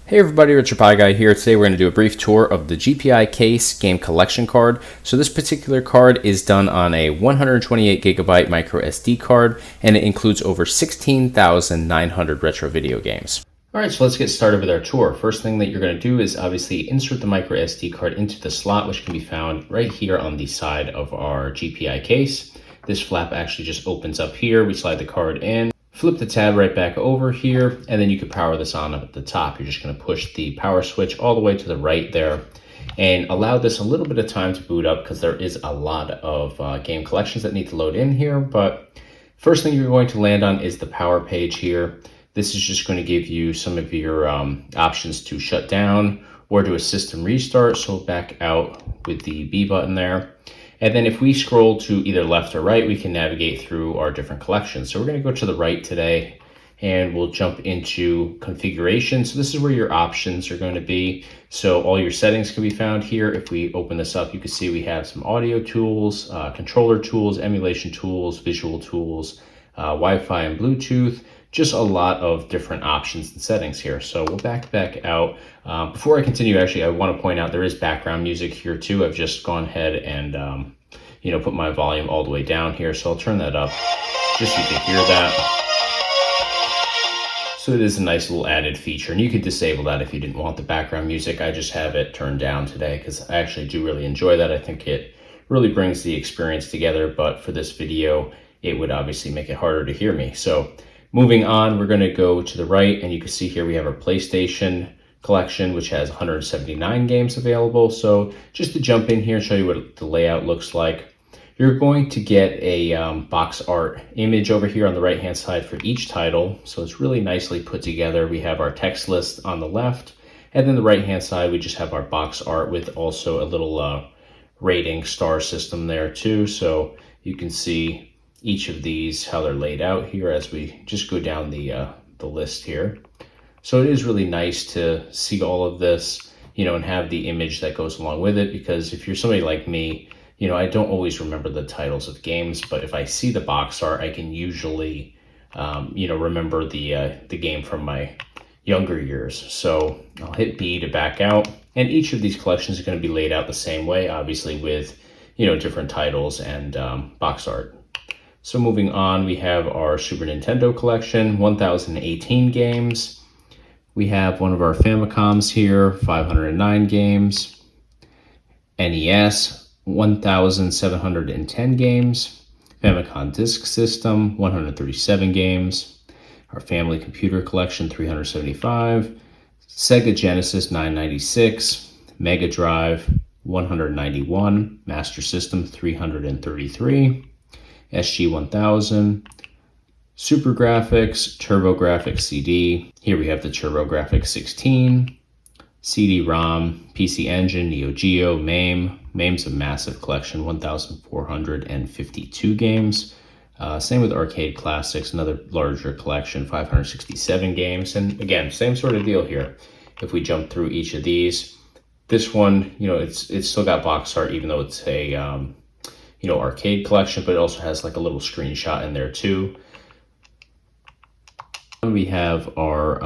Hey everybody, RetroPie Guy here. Today we're going to do a brief tour of the GPI case game collection card. So this particular card is done on a 128 gigabyte micro SD card, and it includes over 16,900 retro video games. Alright, so let's get started with our tour. First thing that you're going to do is obviously insert the micro SD card into the slot, which can be found right here on the side of our GPI case. This flap actually just opens up here. We slide the card in. Flip the tab right back over here, and then you can power this on up at the top. You're just going to push the power switch all the way to the right there and allow this a little bit of time to boot up because there is a lot of game collections that need to load in here. But first thing you're going to land on is the power page here. This is just going to give you some of your options to shut down or do a system restart. So back out with the B button there. And then if we scroll to either left or right, we can navigate through our different collections. So we're going to go to the right today and we'll jump into configuration. So this is where your options are going to be. So all your settings can be found here. If we open this up, you can see we have some audio tools, controller tools, emulation tools, visual tools, Wi-Fi and Bluetooth. Just a lot of different options and settings here. So we'll back out. Before I continue, actually, I want to point out there is background music here too. I've just gone ahead and put my volume all the way down here. So I'll turn that up just so you can hear that. So it is a nice little added feature, and you could disable that if you didn't want the background music. I just have it turned down today because I actually do really enjoy that. I think it really brings the experience together, but for this video, it would obviously make it harder to hear me. So moving on, we're going to go to the right, and you can see here we have our PlayStation collection, which has 179 games available. So just to jump in here and show you what the layout looks like, you're going to get a box art image over here on the right-hand side for each title. So it's really nicely put together. We have our text list on the left, and then the right-hand side, we just have our box art with also a little rating star system there too. So you can see each of these, how they're laid out here as we just go down the list here. So it is really nice to see all of this, and have the image that goes along with it, because if you're somebody like me, I don't always remember the titles of games, but if I see the box art, I can usually, remember the game from my younger years. So I'll hit B to back out, and each of these collections are going to be laid out the same way, obviously with, different titles and box art. So moving on, we have our Super Nintendo collection, 1,018 games. We have one of our Famicoms here, 509 games. NES, 1,710 games. Famicom Disk System, 137 games. Our Family Computer Collection, 375. Sega Genesis, 996. Mega Drive, 191. Master System, 333. SG-1000, Super Graphics, TurboGrafx CD. Here we have the TurboGrafx 16, CD-ROM, PC Engine, Neo Geo, MAME. MAME's a massive collection, 1,452 games. Same with Arcade Classics, another larger collection, 567 games. And again, same sort of deal here. If we jump through each of these, this one, it's still got box art, even though it's a arcade collection, but it also has like a little screenshot in there too. We have our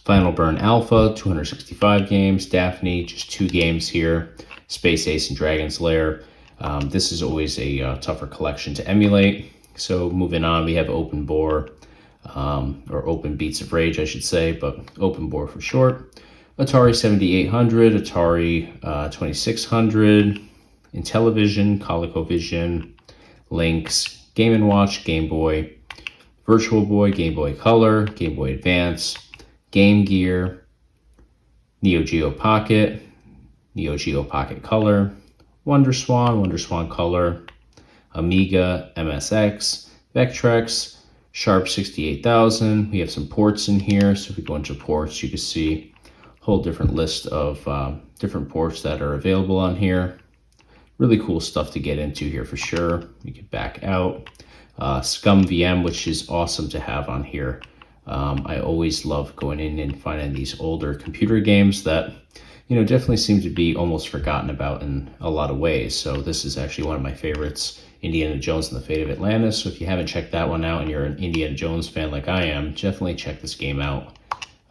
Final Burn Alpha, 265 games. Daphne, just 2 games here. Space Ace and Dragon's Lair. This is always a tougher collection to emulate. So moving on, we have Open Bore, or Open Beats of Rage, I should say, but Open Bore for short. Atari 7800, Atari 2600, Intellivision, ColecoVision, Lynx, Game & Watch, Game Boy, Virtual Boy, Game Boy Color, Game Boy Advance, Game Gear, Neo Geo Pocket, Neo Geo Pocket Color, Wonder Swan Color, Amiga, MSX, Vectrex, Sharp 68000. We have some ports in here, so if we go into ports, you can see a whole different list of different ports that are available on here. Really cool stuff to get into here for sure. We can back out. Scum VM, which is awesome to have on here. I always love going in and finding these older computer games that, definitely seem to be almost forgotten about in a lot of ways. So this is actually one of my favorites, Indiana Jones and the Fate of Atlantis. So if you haven't checked that one out and you're an Indiana Jones fan like I am, definitely check this game out.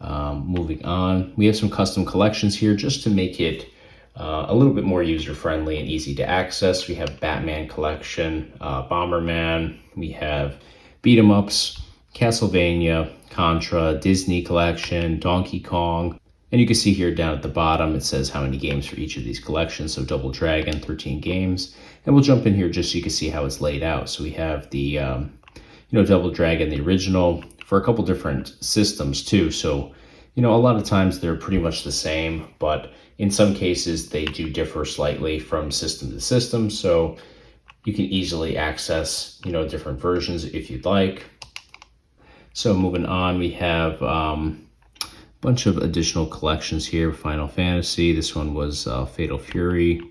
Moving on, we have some custom collections here just to make it a little bit more user-friendly and easy to access. We have Batman collection, Bomberman, we have beat 'em ups, Castlevania, Contra, Disney collection, Donkey Kong. And you can see here down at the bottom, it says how many games for each of these collections. So Double Dragon, 13 games. And we'll jump in here just so you can see how it's laid out. So we have the, Double Dragon, the original, for a couple different systems too. So, a lot of times they're pretty much the same, but in some cases they do differ slightly from system to system. So you can easily access, different versions if you'd like. So moving on, we have bunch of additional collections here. Final Fantasy, this one was Fatal Fury.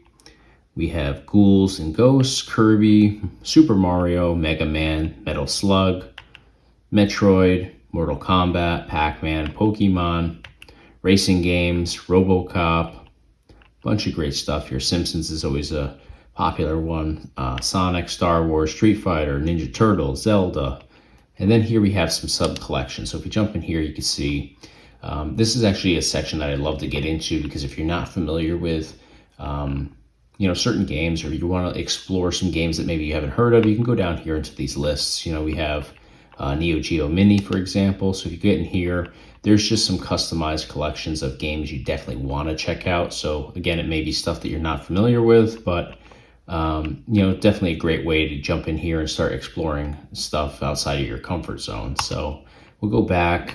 We have Ghouls and Ghosts, Kirby, Super Mario, Mega Man, Metal Slug, Metroid, Mortal Kombat, Pac-Man, Pokemon, racing games, RoboCop, bunch of great stuff here. Simpsons is always a popular one. Sonic, Star Wars, Street Fighter, Ninja Turtles, Zelda. And then here we have some sub-collections. So if we jump in here, you can see this is actually a section that I love to get into, because if you're not familiar with, certain games, or you want to explore some games that maybe you haven't heard of, you can go down here into these lists. We have Neo Geo Mini, for example. So if you get in here, there's just some customized collections of games you definitely want to check out. So again, it may be stuff that you're not familiar with, but definitely a great way to jump in here and start exploring stuff outside of your comfort zone. So we'll go back.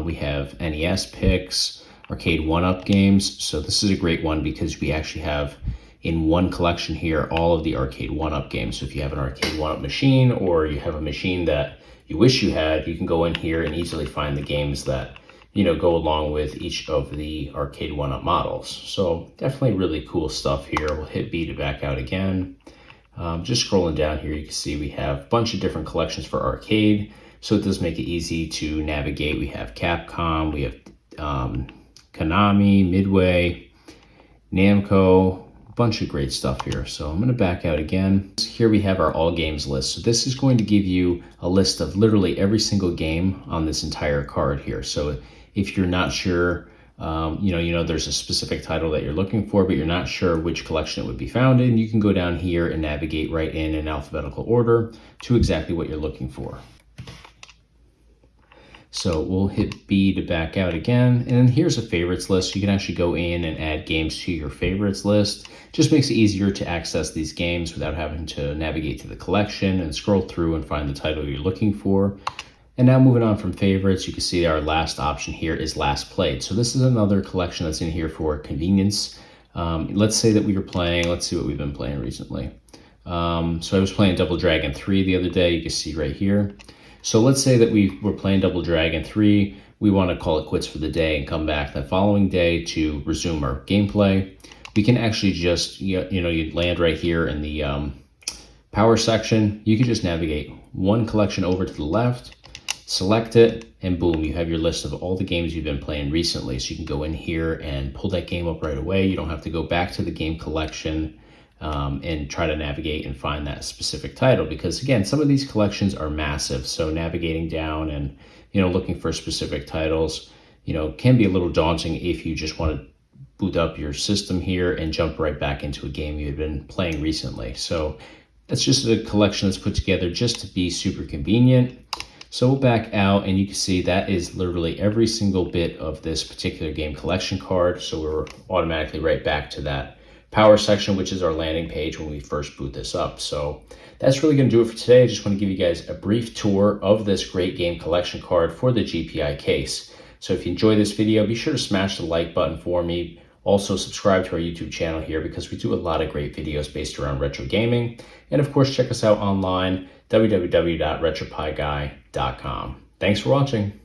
We have NES picks, arcade 1-up games. So this is a great one because we actually have in one collection here all of the arcade 1-up games. So if you have an arcade 1-up machine, or you have a machine that you wish you had, you can go in here and easily find the games that go along with each of the arcade 1-up models. So definitely really cool stuff here. We'll hit B to back out again. Just scrolling down here, you can see we have a bunch of different collections for arcade. So it does make it easy to navigate. We have Capcom, we have Konami, Midway, Namco, a bunch of great stuff here. So I'm going to back out again. Here we have our all games list. So this is going to give you a list of literally every single game on this entire card here. So if you're not sure, there's a specific title that you're looking for, but you're not sure which collection it would be found in, you can go down here and navigate right in alphabetical order to exactly what you're looking for. So we'll hit B to back out again. And then here's a favorites list. You can actually go in and add games to your favorites list. Just makes it easier to access these games without having to navigate to the collection and scroll through and find the title you're looking for. And now moving on from favorites, you can see our last option here is last played. So this is another collection that's in here for convenience. Let's say that we were playing, let's see what we've been playing recently. So I was playing Double Dragon 3 the other day, you can see right here. So let's say that we were playing Double Dragon 3, we want to call it quits for the day and come back the following day to resume our gameplay. We can actually just, you'd land right here in the power section. You can just navigate one collection over to the left, select it, and boom, you have your list of all the games you've been playing recently. So you can go in here and pull that game up right away. You don't have to go back to the game collection and try to navigate and find that specific title, because again, some of these collections are massive. So navigating down and, looking for specific titles, can be a little daunting if you just want to boot up your system here and jump right back into a game you've been playing recently. So that's just a collection that's put together just to be super convenient. So we'll back out and you can see that is literally every single bit of this particular game collection card. So we're automatically right back to that power section, which is our landing page when we first boot this up. So that's really going to do it for today. I just want to give you guys a brief tour of this great game collection card for the GPI case. So if you enjoyed this video, be sure to smash the like button for me. Also subscribe to our YouTube channel here, because we do a lot of great videos based around retro gaming. And of course, check us out online, www.retropieguy.com. Thanks for watching.